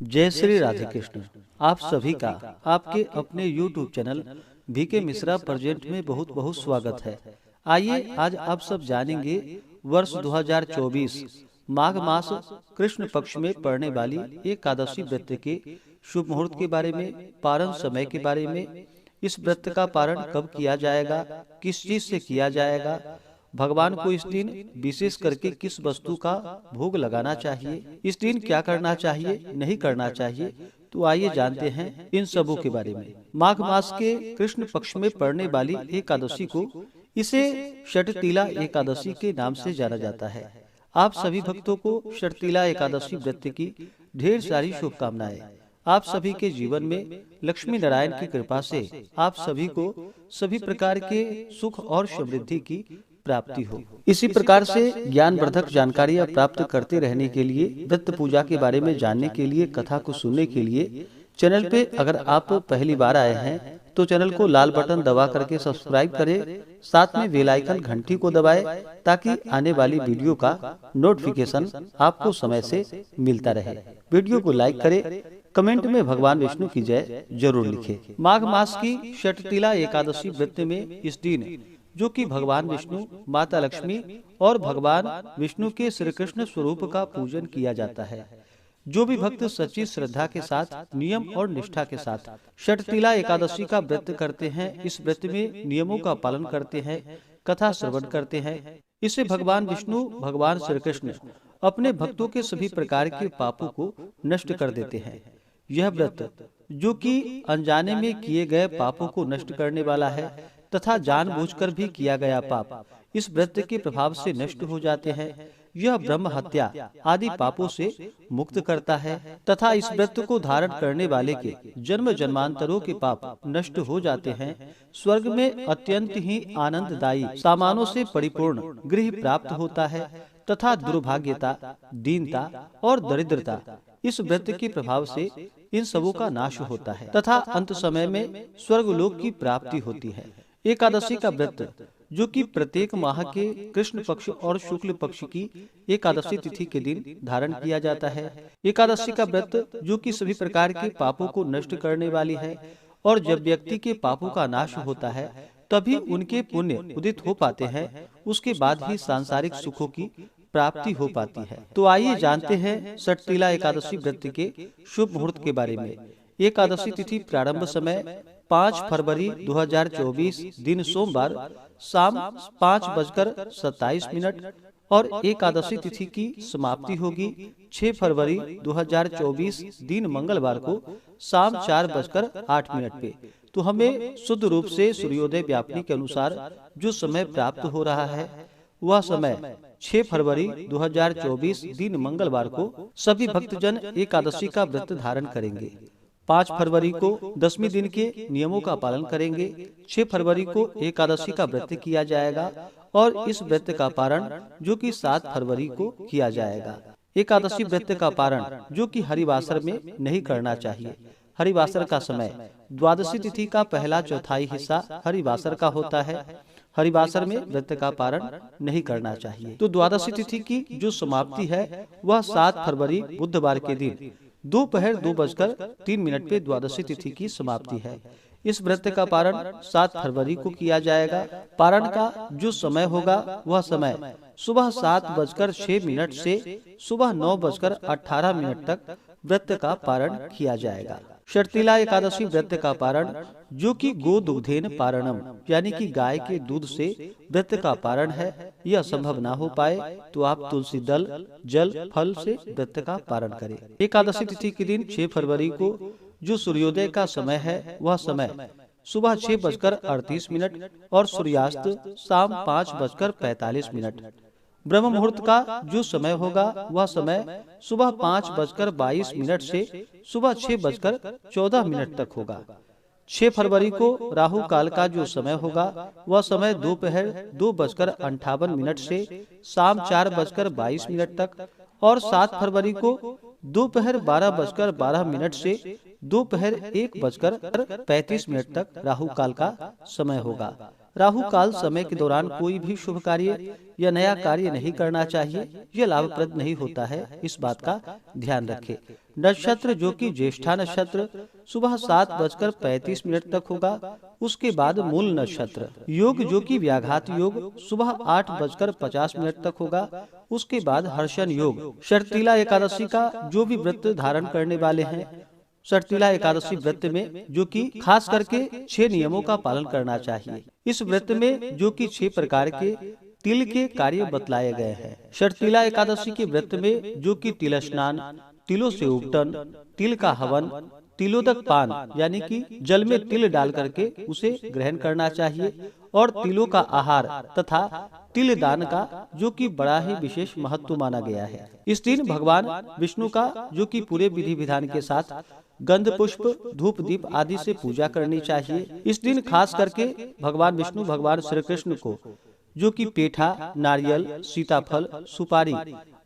जय श्री राधे कृष्ण। आप सभी का आपके अपने YouTube channel VK Mishra present में बहुत बहुत स्वागत है। आइए आज आप सब जानेंगे वर्ष 2024 माघ मास कृष्ण पक्ष में पड़ने वाली एकादशी व्रत के शुभ मुहूर्त के बारे में, पारण समय के बारे में, इस व्रत का पारण कब किया जाएगा, किस चीज से किया जाएगा, भगवान को इस दिन विशेष करके किस वस्तु का भोग लगाना चाहिए, इस दिन क्या करना चाहिए, नहीं करना चाहिए। तो आइए जानते हैं इन सबों के बारे में। माघ मास के कृष्ण पक्ष में पड़ने वाली एकादशी को इसे षटतिला एकादशी के नाम से जाना जाता है। आप सभी भक्तों को षटतिला एकादशी व्रत की ढेर सारी शुभकामनाएं। आप सभी के जीवन में लक्ष्मी नारायण की कृपा से आप सभी को सभी प्रकार के सुख और समृद्धि की प्राप्ति हो। इसी प्रकार से ज्ञानवर्धक जानकारियाँ प्राप्त करते रहने के लिए, व्रत पूजा के बारे में जानने के लिए, कथा को सुनने के लिए चैनल पे अगर आप पहली बार आए हैं तो चैनल को लाल बटन दबा करके सब्सक्राइब करें, साथ में बेल आइकन घंटी को दबाएं ताकि आने वाली वीडियो का नोटिफिकेशन आपको समय से मिलता रहे। वीडियो को लाइक करें, कमेंट में भगवान विष्णु की जय जरूर लिखें। माघ मास की षटतिला एकादशी व्रत में इस दिन, जो कि भगवान विष्णु, माता लक्ष्मी और भगवान विष्णु के श्री कृष्ण स्वरूप का पूजन किया जाता है। जो भी भक्त सच्ची श्रद्धा के साथ, नियम और निष्ठा के साथ षटतिला एकादशी का व्रत करते हैं, इस व्रत में नियमों का पालन करते हैं, कथा श्रवण करते हैं, इससे भगवान विष्णु, भगवान श्री कृष्ण अपने भक्तों के सभी प्रकार के पापों को नष्ट कर देते हैं। यह व्रत, जो कि अनजाने में किए गए पापों को नष्ट करने वाला है तथा जानबूझकर भी किया गया पाप इस व्रत के प्रभाव से नष्ट हो जाते हैं। यह ब्रह्म हत्या आदि पापों से मुक्त करता है तथा इस व्रत को धारण करने वाले के जन्म जन्मांतरों के पाप नष्ट हो जाते हैं। स्वर्ग में अत्यंत ही आनंददायी सामानों से परिपूर्ण गृह प्राप्त होता है तथा दुर्भाग्यता, दीनता और दरिद्रता इस व्रत के प्रभाव से इन सबों का नाश होता है तथा अंत समय में स्वर्गलोक की प्राप्ति होती है। एकादशी का व्रत, जो कि प्रत्येक माह के कृष्ण पक्ष और शुक्ल पक्ष की एकादशी तिथि के दिन धारण किया जाता है। एकादशी का व्रत, जो कि सभी प्रकार के पापों को नष्ट करने वाली है और जब व्यक्ति के पापों का नाश होता है तभी उनके पुण्य उदित हो पाते हैं, उसके बाद ही सांसारिक सुखों की प्राप्ति हो पाती है। तो आइए जानते हैं षटतिला एकादशी व्रत के शुभ मुहूर्त के बारे में। एकादशी तिथि प्रारंभ समय 5 फरवरी 2024 दिन सोमवार शाम 5:27 और एकादशी तिथि की समाप्ति होगी 6 फरवरी 2024 दिन मंगलवार को शाम 4:08 पे। तो हमें शुद्ध रूप से सूर्योदय व्यापनी के अनुसार जो समय प्राप्त हो रहा है वह समय 6 फरवरी 2024 दिन मंगलवार को सभी भक्तजन एकादशी का व्रत धारण करेंगे। 5 फरवरी को 10वें दिन के नियमों का पालन करेंगे। 6 फरवरी को एकादशी का व्रत किया जाएगा और इस व्रत का पारण, जो कि 7 फरवरी को किया जाएगा। एकादशी व्रत का पारण, जो कि हरिवासर में नहीं करना चाहिए। हरिवासर का समय द्वादशी तिथि का पहला चौथाई हिस्सा हरिवासर का होता है। हरिवासर में व्रत का पारण नहीं करना चाहिए। तो द्वादशी तिथि की जो समाप्ति है वह 7 फरवरी बुधवार के दिन दोपहर 2:03 पे द्वादशी तिथि की समाप्ति है। इस व्रत का पारण 7 फरवरी को किया जाएगा। पारण का जो समय होगा वह समय सुबह 7:06 से सुबह 9:18 तक व्रत का पारण किया जाएगा। षटतिला एकादशी व्रत का पारण, जो कि गो दुग्धेन पारणम यानी कि गाय के दूध से व्रत का पारण है, यह संभव ना हो पाए तो आप तुलसी दल, जल, फल से व्रत का पारण करें। एकादशी तिथि के दिन 6 फरवरी को जो सूर्योदय का समय है वह समय सुबह 6:38 और सूर्यास्त शाम 5:45। ब्रह्म मुहूर्त का जो समय होगा वह समय सुबह 5:22 से सुबह 6:14 तक होगा। 6 फरवरी को राहु काल का जो समय होगा वह समय दोपहर 2:58 से शाम 4:22 तक और 7 फरवरी को दोपहर 12:12 से दोपहर 1:35 तक राहु काल का समय होगा। राहु काल समय के दौरान कोई भी शुभ कार्य या नया कार्य नहीं करना चाहिए, यह लाभप्रद नहीं होता है, इस बात का ध्यान रखें। नक्षत्र जो कि ज्येष्ठा नक्षत्र सुबह 7:35 तक होगा, उसके बाद मूल नक्षत्र। योग जो कि व्याघात योग सुबह 8:50 तक होगा, उसके बाद हर्षण योग। शर्तिला एकादशी का जो भी व्रत धारण करने वाले हैं, शर्तिला एकादशी व्रत में जो कि खास करके 6 नियमों का पालन करना चाहिए। इस व्रत में जो कि 6 प्रकार के तिल के कार्य बतलाए गए हैं। शर्तिला एकादशी के व्रत में जो कि तिल स्नान, तिलों से उपटन, तिल का हवन, तिलोदक पान यानी कि जल में तिल डाल करके उसे ग्रहण करना चाहिए, और तिलों का आहार तथा तिल दान का जो कि बड़ा ही विशेष महत्व माना गया है। इस दिन भगवान विष्णु का जो कि पूरे विधि विधान के साथ गंध पुष्प धूप दीप आदि से पूजा करनी चाहिए। इस दिन खास करके भगवान विष्णु भगवान श्री कृष्ण को जो कि पेठा, नारियल, सीताफल, सुपारी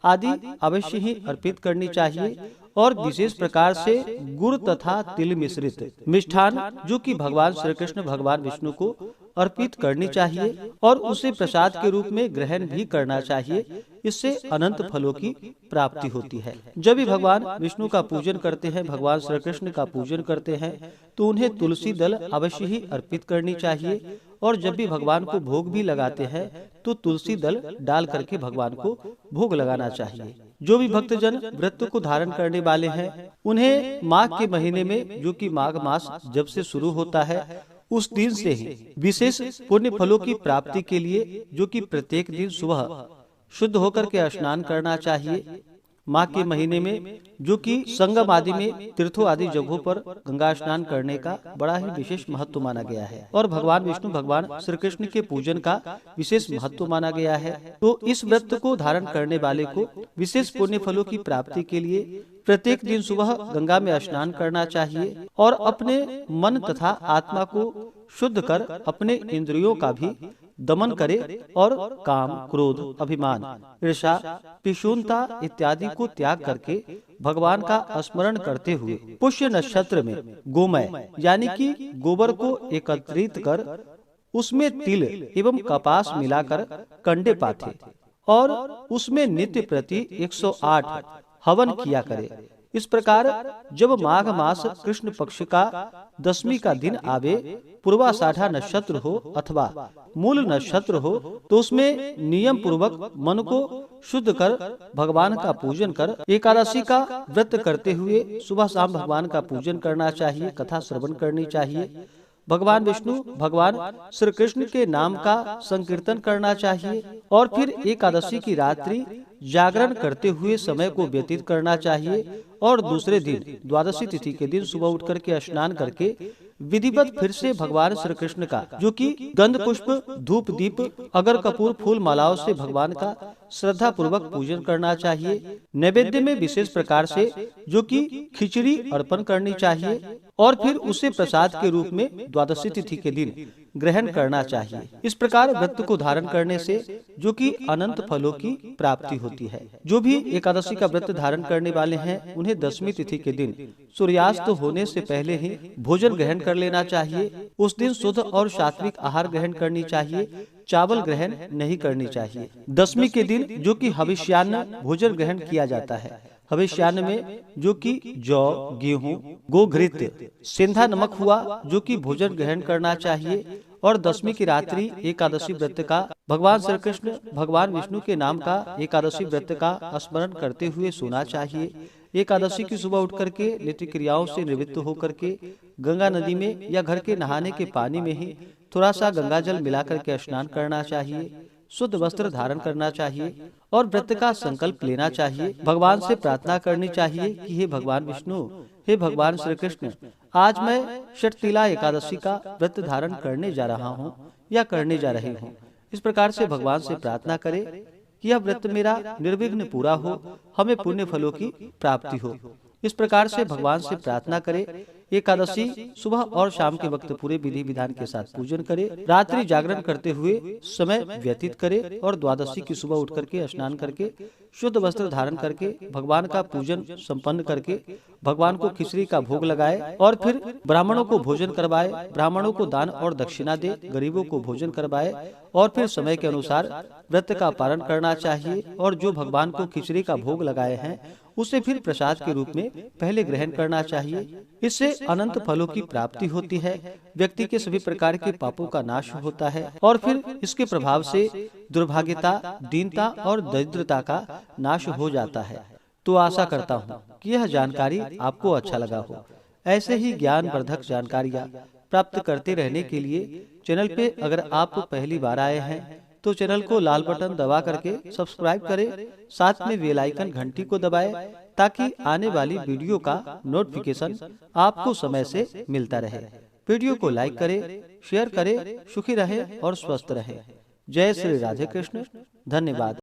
आदि अवश्य ही अर्पित करनी चाहिए, और विशेष प्रकार से गुड़ तथा तिल मिश्रित मिष्ठान जो कि भगवान श्री कृष्ण भगवान विष्णु को अर्पित करनी चाहिए, और उसे प्रसाद के रूप में ग्रहण भी करना चाहिए। इससे अनंत फलों की प्राप्ति होती है। जब भी भगवान विष्णु का पूजन करते हैं, भगवान श्री कृष्ण का पूजन करते हैं, तो उन्हें तुलसी दल अवश्य ही अर्पित करनी चाहिए, और जब भी भगवान को भोग भी लगाते हैं तो तुलसी दल डाल करके भगवान को भोग लगाना चाहिए। जो भी भक्तजन व्रत को धारण करने वाले हैं, उन्हें माघ के महीने में जो कि माघ मास जब से शुरू होता है, उस दिन से ही विशेष पुण्य फलों की प्राप्ति के लिए जो कि प्रत्येक दिन सुबह शुद्ध होकर के स्नान करना चाहिए। माघ के महीने में जो कि संगम आदि में तीर्थों आदि जगहों पर गंगा स्नान करने का बड़ा ही विशेष महत्व माना गया है, और भगवान विष्णु भगवान श्री कृष्ण के पूजन का विशेष महत्व माना गया है। तो इस व्रत को धारण करने वाले को विशेष पुण्य फलों की प्राप्ति के लिए प्रत्येक दिन सुबह गंगा में स्नान करना चाहिए, और अपने मन तथा आत्मा को शुद्ध कर अपने इंद्रियों का भी दमन करे, और काम, क्रोध, अभिमान, ईर्ष्या, पिशूनता इत्यादि को त्याग करके भगवान का स्मरण करते हुए पुष्य नक्षत्र में गोमय यानी कि गोबर को एकत्रित कर उसमें तिल एवं कपास मिलाकर कंडे पाथे, और उसमें नित्य प्रति 108 हवन किया करे। इस प्रकार जब माघ मास कृष्ण पक्ष का दशमी का दिन आवे, पूर्वाषाढ़ा नक्षत्र हो अथवा मूल नक्षत्र हो, तो उसमें नियम पूर्वक मन को शुद्ध कर भगवान का पूजन कर एकादशी का व्रत करते हुए सुबह शाम भगवान का पूजन करना चाहिए, कथा श्रवण करनी चाहिए, भगवान विष्णु भगवान श्री कृष्ण के नाम का संकीर्तन करना चाहिए, और फिर एकादशी की रात्रि जागरण करते हुए समय को व्यतीत करना चाहिए, और दूसरे दिन द्वादशी तिथि के दिन सुबह उठ करके स्नान करके विधिवत फिर से भगवान श्री कृष्ण का जो कि गंध पुष्प धूप दीप अगर कपूर फूल मालाओं से भगवान का श्रद्धा पूर्वक पूजन करना चाहिए। नैवेद्य में विशेष प्रकार से जो कि खिचड़ी अर्पण करनी चाहिए, और फिर उसे प्रसाद के रूप में द्वादशी तिथि के दिन ग्रहण करना चाहिए। इस प्रकार व्रत को धारण करने से जो कि अनंत फलों की प्राप्ति होती है। जो भी एकादशी का व्रत धारण करने वाले हैं, उन्हें दशमी तिथि के दिन सूर्यास्त होने से पहले ही भोजन ग्रहण कर लेना चाहिए। उस दिन शुद्ध और सात्विक आहार ग्रहण करनी चाहिए, चावल ग्रहण नहीं करनी चाहिए। दशमी के दिन जो कि हविष्यान्न भोजन ग्रहण किया जाता है। हविष्यान्न में जो कि जौ, गेहूं, गोघृत, सेंधा नमक हुआ जो कि भोजन ग्रहण करना चाहिए, और दशमी की रात्रि एकादशी व्रत का भगवान श्री कृष्ण भगवान विष्णु के नाम का एकादशी व्रत का स्मरण करते हुए सोना चाहिए। एकादशी की सुबह उठ करके नित्य क्रियाओं से निवृत्त होकर के गंगा नदी में या घर के नहाने के पानी में ही थोड़ा सा गंगा जल मिला करके स्नान करना चाहिए, शुद्ध वस्त्र धारण करना चाहिए, और व्रत का संकल्प लेना चाहिए। भगवान से प्रार्थना करनी चाहिए कि हे भगवान विष्णु, हे भगवान श्री कृष्ण, आज मैं शर्तिला एकादशी का व्रत धारण करने जा रहा हूँ या करने जा रही हूँ। इस प्रकार से भगवान से प्रार्थना करे कि यह व्रत मेरा निर्विघ्न पूरा हो, हमें पुण्य फलों की प्राप्ति हो। इस प्रकार से भगवान से प्रार्थना करें। एकादशी सुबह और शाम के वक्त पूरे विधि विधान के साथ पूजन करें। रात्रि जागरण करते हुए समय व्यतीत करें और द्वादशी की सुबह उठ करके स्नान करके शुद्ध वस्त्र धारण करके भगवान का पूजन संपन्न करके भगवान को खिचड़ी का भोग लगाए और फिर ब्राह्मणों को भोजन करवाए, ब्राह्मणों को दान और दक्षिणा दे, गरीबों को भोजन करवाए और फिर समय के अनुसार व्रत का पालन करना चाहिए। और जो भगवान को खिचड़ी का भोग लगाए हैं उसे फिर प्रसाद के रूप में पहले ग्रहण करना चाहिए। इससे अनंत फलों की प्राप्ति होती है, व्यक्ति के सभी प्रकार के पापों का नाश होता है और फिर इसके प्रभाव से दुर्भाग्यता, दीनता और दरिद्रता का नाश हो जाता है। तो आशा करता हूँ कि यह जानकारी आपको अच्छा लगा हो। ऐसे ही ज्ञानवर्धक जानकारियाँ प्राप्त करते रहने के लिए चैनल पे अगर आप पहली बार आए हैं तो चैनल को लाल बटन दबा करके सब्सक्राइब करें, साथ में बेल आइकन घंटी को दबाएं ताकि आने वाली वीडियो का नोटिफिकेशन आपको समय से मिलता रहे। वीडियो को लाइक करें, शेयर करें, सुखी रहें और स्वस्थ रहें। जय श्री राधे कृष्ण। धन्यवाद।